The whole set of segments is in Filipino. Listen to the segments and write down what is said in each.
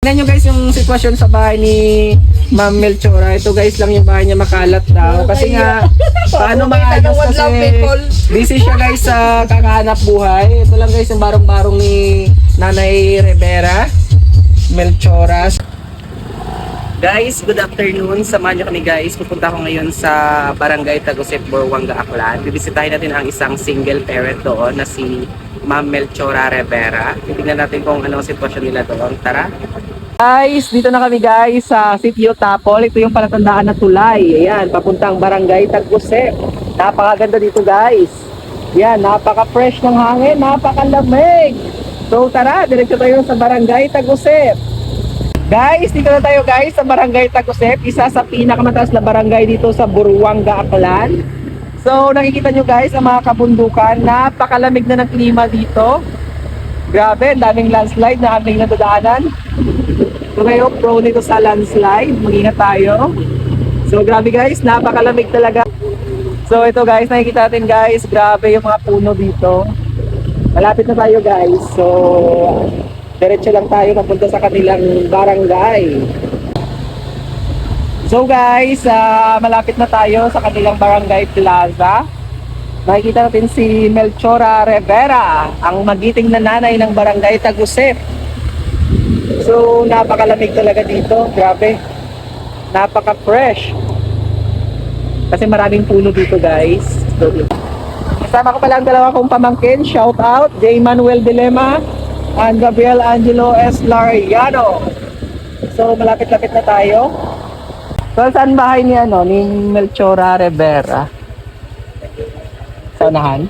Tignan nyo guys yung sitwasyon sa bahay ni Ma'am Melchora. Ito guys lang yung bahay niya, makalat daw. Kasi nga, paano maayos kasi busy siya guys sa kakahanap buhay. Ito lang guys yung barong-barong ni Nanay Rivera Melchora. Guys, good afternoon. Samahan nyo kami guys. Pupunta ako ngayon sa Barangay Tagusip, Buruanga, Aklan. Bibisitahin natin ang isang single parent doon na si Ma'am Melchora Rivera. Tingnan natin kung ano ang sitwasyon nila doon. Tara! Guys, dito na kami guys sa Sitio Tapol. Ito yung palatandaan na tulay. Ayan, papuntang Barangay Tagusip. Napakaganda dito guys. Ayan, napaka-fresh ng hangin, napakalamig. So tara, diretso tayo sa Barangay Tagusip. Guys, dito na tayo guys sa Barangay Tagusip, isa sa pinakamataas na barangay dito sa Buruanga, Aklan. So nakikita nyo guys ang mga kabundukan, napakalamig na ng klima dito. Grabe, daming landslide na aming nadadaanan. So ngayon, prone ito sa landslide, mag-ingat tayo. So grabe guys, napakalamig talaga. So ito guys, nakikita natin guys, grabe yung mga puno dito. Malapit na tayo guys, so diretso lang tayo papunta sa kanilang barangay. So guys, malapit na tayo sa kanilang barangay plaza. Nakikita natin si Melchora Rivera, ang magiting na nanay ng Barangay Tagusip. So napakalamig talaga dito, grabe. Napaka-fresh. Kasi maraming puno dito guys. So, kasama ko pala ang dalawa kong pamangkin. Shout out, J. Manuel Dilema and Gabriel Angelo S. Lariano. So malapit-lapit na tayo. So saan bahay ni Melchora Rivera? Sa unahan?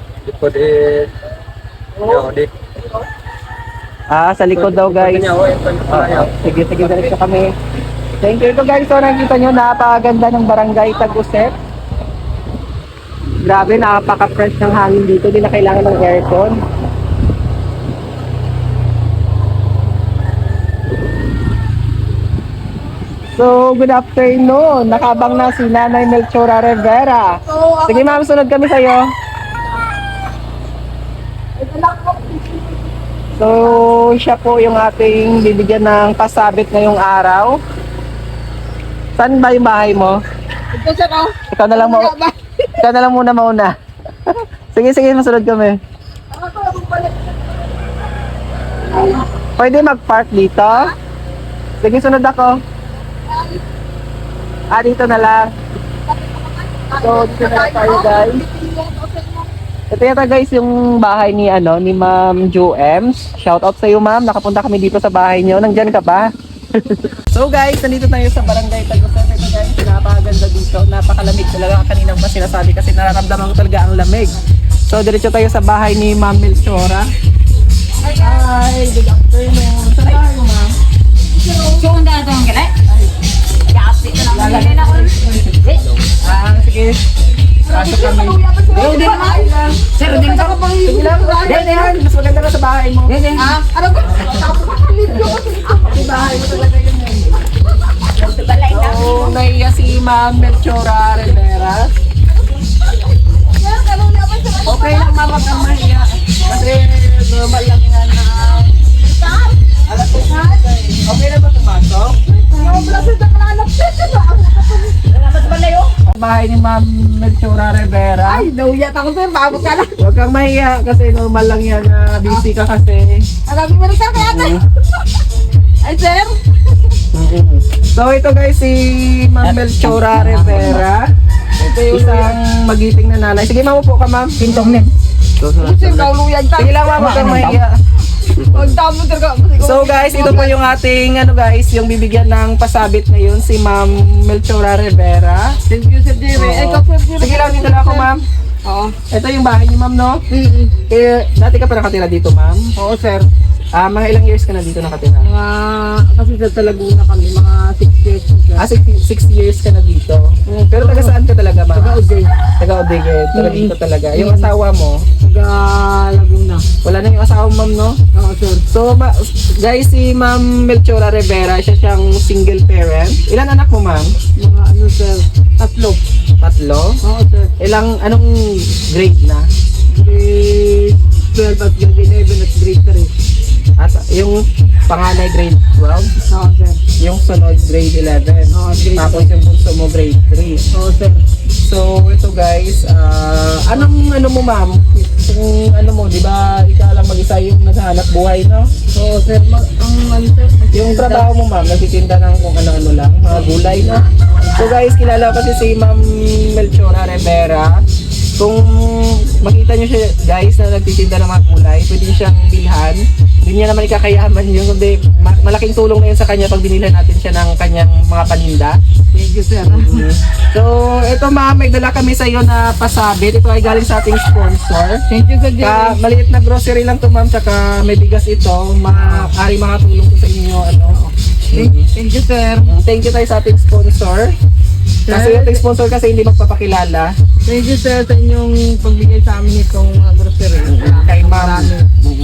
Sa likod daw guys. Sige, diretso kami. Thank you. Ito guys, so nakita nyo, napakaganda ng Barangay Tagusip. Grabe, napaka-fresh ng hangin dito. Hindi na kailangan ng aircon. So, good afternoon. Nakabang na si Nanay Melchora Rivera. Sige ma'am, sunod kami sa'yo. So, siya po yung ating bibigyan ng pasabit ngayong araw. Saan ba yung bahay mo? Ikaw na lang ikaw na lang muna mauna. Sige, masunod kami. Pwede mag-park dito? Sige, sunod ako. Dito na lang. So, dito na lang tayo guys. Ito yata guys yung bahay ni Ma'am Joems. Shout out sa iyo ma'am. Nakapunta kami dito sa bahay niyo. Nandiyan ka ba? So guys, nandito tayo sa Barangay Tagusip. Ito guys, napakaganda dito. Napakalamig talaga. Kaninang ba sinasabi kasi nararamdaman ko talaga ang lamig. So diretso tayo sa bahay ni Ma'am Melchora. Hi, good afternoon. Saan bahay mo ma'am? Yung na ito ang galit? Kasi ito lang na ako. Sige. Pasok kami. Sir, din ka pa. Sige lang. Mas maganda ka sa bahay mo. Ano ba? Sa bahay mo talaga yun. So, naiya si Ma'am Melchora Rivera. Okay lang ma'am, wag kang mahiya. Kasi normal lang yan na alas ko. Okay na ba pumasok? Bahay ni Ma'am Melchora Rivera. Ay, nauyat ako sir. Maabot ka lang. Huwag kang mahiya kasi normal lang yan na busy ka kasi. Alam mo rin sir, kaya tayo. Ay sir. So ito guys si Ma'am Melchora Rivera. Ito yung isang magiting na nanay. Sige ma'am, upo ka ma'am. Pintong din. Sir, nauluyan tayo. Sige lang ma'am, huwag kang mahiya. Huwag damo sir ka. So guys, ito po yung ating yung bibigyan ng pasabit ngayon si Ma'am Melchora Rivera. Thank you sir Jerry. Ay, sir. Sige lang, dito lang ako ma'am. Oo. Ito yung bahay niyo ma'am, no? Dati ka pa nakatira dito ma'am? Oo sir. Mga ilang years ka na dito nakatira? Kasi sa Laguna kami, mga 6 years sir. 6 years ka na dito. Pero taga saan ka talaga ma'am? Taga-Uday. Taga-Uday, taga dito talaga. Yung asawa mo, Laguna. wala na yung asawa ma'am, no? Oo sir. So guys, si Ma'am Melchora Rivera, siya siyang single parent. Ilan anak mo ma'am? Mga sir, 3. 3? Oo sir. Anong grade na? Grade 12 at grade 11 at grade 3. At yung panganay grade 12? Oo Yung sunod, grade 11. Oo, grade Tapos yung bunso mo, grade 3. Oo, sir. So, ito guys, anong ano mo ma'am? Kung ano mo, di ba ikaw lang mag-isa yung naghahanap buhay, no? Oo, sir. Ang ano, sir? Yung trabaho mo ma'am, nagtitinda ng kung ano-ano lang, mga gulay, no? So guys, kilala ko si Ma'am Melchora Rivera. Kung makita nyo siya guys na nagtitinda ng mga gulay, pwede niyo siyang bilhan. Hindi niya naman ikakayaman yun, kundi malaking tulong na yun sa kanya pag binilhan natin siya ng kanyang mga paninda. Thank you, sir. So, ito ma'am, may dala kami sa iyo na pasabit. Ito ay galing sa ating sponsor. Thank you, sir Jerry. Maliit na grocery lang to ma'am, tsaka may bigas ito. Maaari makatulong ko sa inyo. Thank you, sir. Thank you tayo sa ating sponsor. Kasi yung ating sponsor kasi hindi magpapakilala. Thank you, sir, sa inyong pagbigay sa amin itong grocery. Kay ma'am.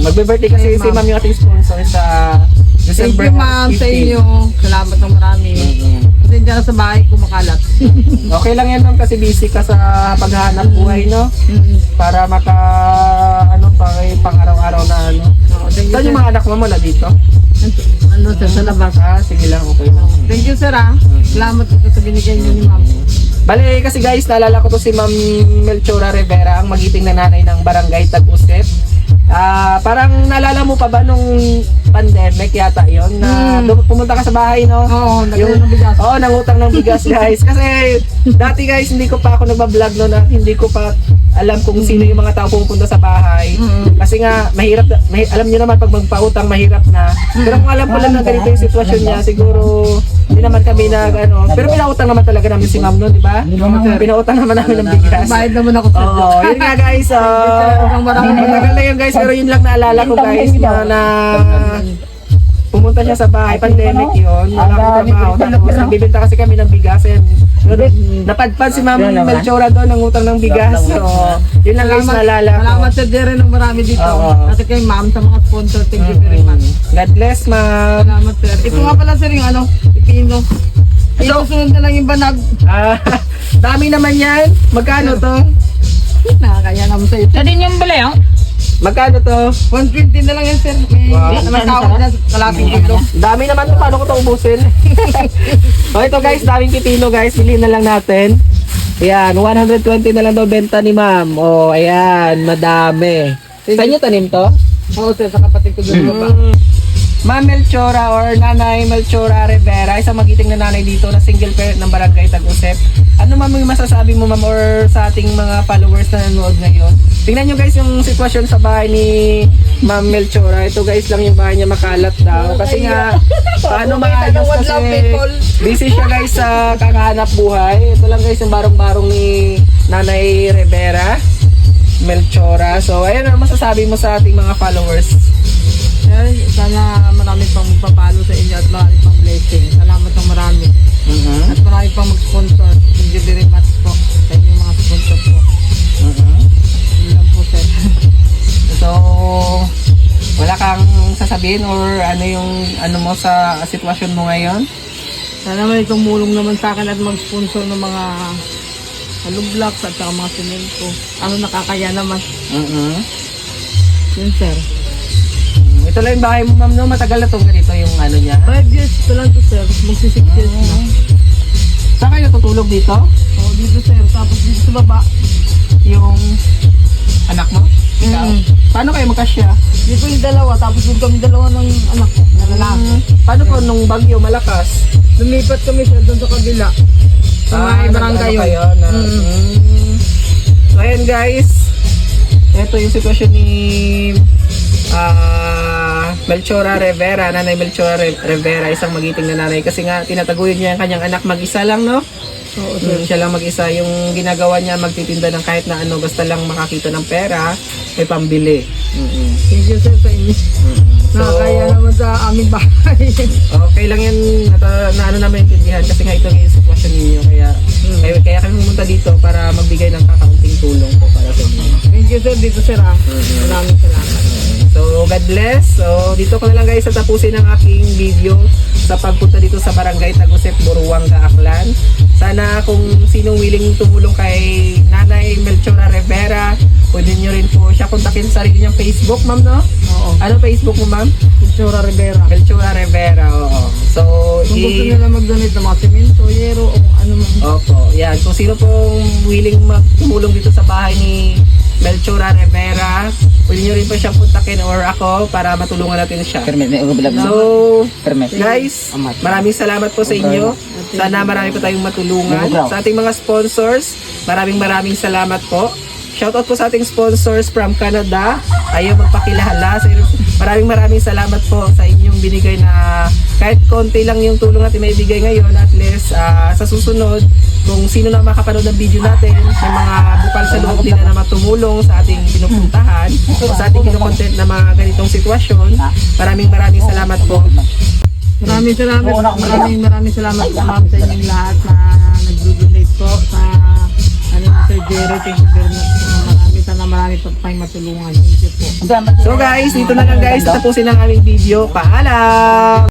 Magbe-birthday kasi si ma'am yung ating sponsor sa Thank December you, ma'am, sa 15. inyo. Salamat ng marami. Kasi dyan sa bahay kumakalat. Okay lang yan ma'am kasi busy ka sa paghahanap buhay, no? Para pang araw-araw na ano. Oo, thank you, Saan sir. yung mga anak mo mula dito? Ano, sir, sa labas. Sige lang, okay lang. Thank you, sir, ah. Salamat po sa binigay niyo ni ma'am. Bale kasi guys, naalala ko to si Ma'am Melchora Rivera, ang magiting na nanay ng barangay Tag-Usep. Parang naalala mo pa ba nung pandemic yata yon na pumunta ka sa bahay, no? Oo, nagkaroon ng bigas. Oo, nangutang ng bigas guys. Kasi dati guys, hindi ko pa ako nagbablog no, na hindi ko pa alam kung sino yung mga tao pupunta sa bahay. Kasi nga, alam niyo naman pag magpautang, mahirap na. Pero kung alam ko lang na ganito yung sitwasyon niya, siguro hindi naman kami pero pinautang naman talaga namin si ma'am no, di ba? Pinautang naman namin ng bigas. Bayad naman ako, sir. Oo, yun nga guys. Matagal na yun guys, pero yun lang naalala ko guys na pumunta siya sa bahay, pandemic yun, wala akong trabaho, tapos nagbibenta kasi kami ng bigas, and napadpad si Ma'am Melchora doon ng utang ng bigas, so yun lang guys naalala ko. Salamat, sir Jerry, ng marami dito. Oo. At kay ma'am sa mga sponsor, thank you very much. God bless ma'am. Salamat, sir. Ito nga pala, sir, yung ano, pipino. Ito, sunod na lang yung banag. Dami naman yan, magkano to? Nakakaya naman sa'yo. Ito din yung balayang. Magkano to? 120 na lang yan, sir. May Wow. naman tawag na kalaping kilo. Dami naman to, paano ko to ubusin? O ito guys, daming pipino guys, bilhin na lang natin. Ayan, 120 na lang daw benta ni ma'am. O, ayan, madami. Sa inyo tanim to? Oo, sir, sa kapatid ko doon baba. Ma'am Melchora or Nanay Melchora Rivera, isang magiting na nanay dito na single parent ng barangay Tag-Usep. Ano ma'am yung masasabi mo ma'am or sa ating mga followers na nanonood ngayon? Tingnan nyo guys yung sitwasyon sa bahay ni Ma'am Melchora. Ito guys lang yung bahay niya, makalat daw. Kasi nga, paano maayos kasi busy siya guys sa kakahanap buhay. Ito lang guys yung barong-barong ni Nanay Rivera Melchora. So ayun, ano masasabi mo sa ating mga followers? Sir, sana marami pang magpapalo sa inyo at marami pang blessing. Salamat ng marami. At marami pang mag-sponsor. Thank you very much po sa inyong mga sponsor po. Yun lang po, sir. So, wala kang sasabihin or ano yung ano mo sa sitwasyon mo ngayon? Sana may tumulong naman sa akin at mag-sponsor ng mga hollow blocks at saka mga semento. Ano nakakaya naman. Yun, sir. Ito lang yung bahay mo ma'am, no? Matagal na itong ganito yung ano niya. 5 years ito lang to, sir. Magsi 6 years na. Saan kayo tutulog dito? Oo, dito, sir. Tapos dito sa baba. Yung anak mo? Ikaw? Paano kayo magkasya? Dito yung dalawa. Tapos doon kami dalawa ng anak ko. Na lalaki. Paano po nung bagyo malakas? Lumipat kami, sir, doon sa kabila. Sa may barangay nag-ano yun. kayo na, So ayan guys, ito yung sitwasyon ni Melchora Rivera, Nanay Melchora Rivera, isang magiting na nanay kasi nga tinataguyod niya ang kanyang anak mag-isa lang, no? Oo, Siya lang mag-isa, yung ginagawa niya magtitinda ng kahit na ano, basta lang makakita ng pera, may pambili. Thank you, sir, sa inyo. Nakakaya naman sa aming bahay. Okay lang yan, na ano naman intindihan kasi nga ito yung sitwasyon ninyo, kaya kami pumunta dito para magbigay ng kakaunting tulong po para sa inyo. Thank you, sir, dito, sir, ah. Maraming salamat. So, God bless. So, dito ko na lang guys tatapusin ang aking video sa pagpunta dito sa Barangay Tag-Usep, Buruanga, Aklan. Sana kung sinong willing tumulong kay Nanay Melchora Rivera, pwede nyo rin po siya kontakin sa sarili niyang Facebook, ma'am, no? Oo. Ano Facebook mo, ma'am? Melchora Rivera. Melchora Rivera, oo. So, Kung gusto nila mag-donate ng mga semento, yero, o ano man. Opo, yan. Kung sino pong willing tumulong dito sa bahay ni Melchora Rivera, pwede nyo rin po siyang kontakin or ako para matulungan natin siya. So, guys, maraming salamat po sa inyo. Sana marami po tayong matulungan. Sa ating mga sponsors, maraming salamat po. Shoutout po sa ating sponsors from Canada. Ayaw magpakilala. Maraming salamat po sa inyong binigay na kahit konti lang yung tulong natin may bigay ngayon. At least sa susunod, kung sino na makapanood ng video natin, may mga bukal sa loob nila na matumulong sa ating pinupuntahan o sa ating kinukontent na mga ganitong sitwasyon. Maraming salamat po. Maraming salamat po ma'am sa inyong lahat na nag-donate po sa Sir Jerry. Thank you very much po. Marami pa tayong matulungan. Thank you po. So guys, dito na lang guys, tapusin ang aming video. Paalam!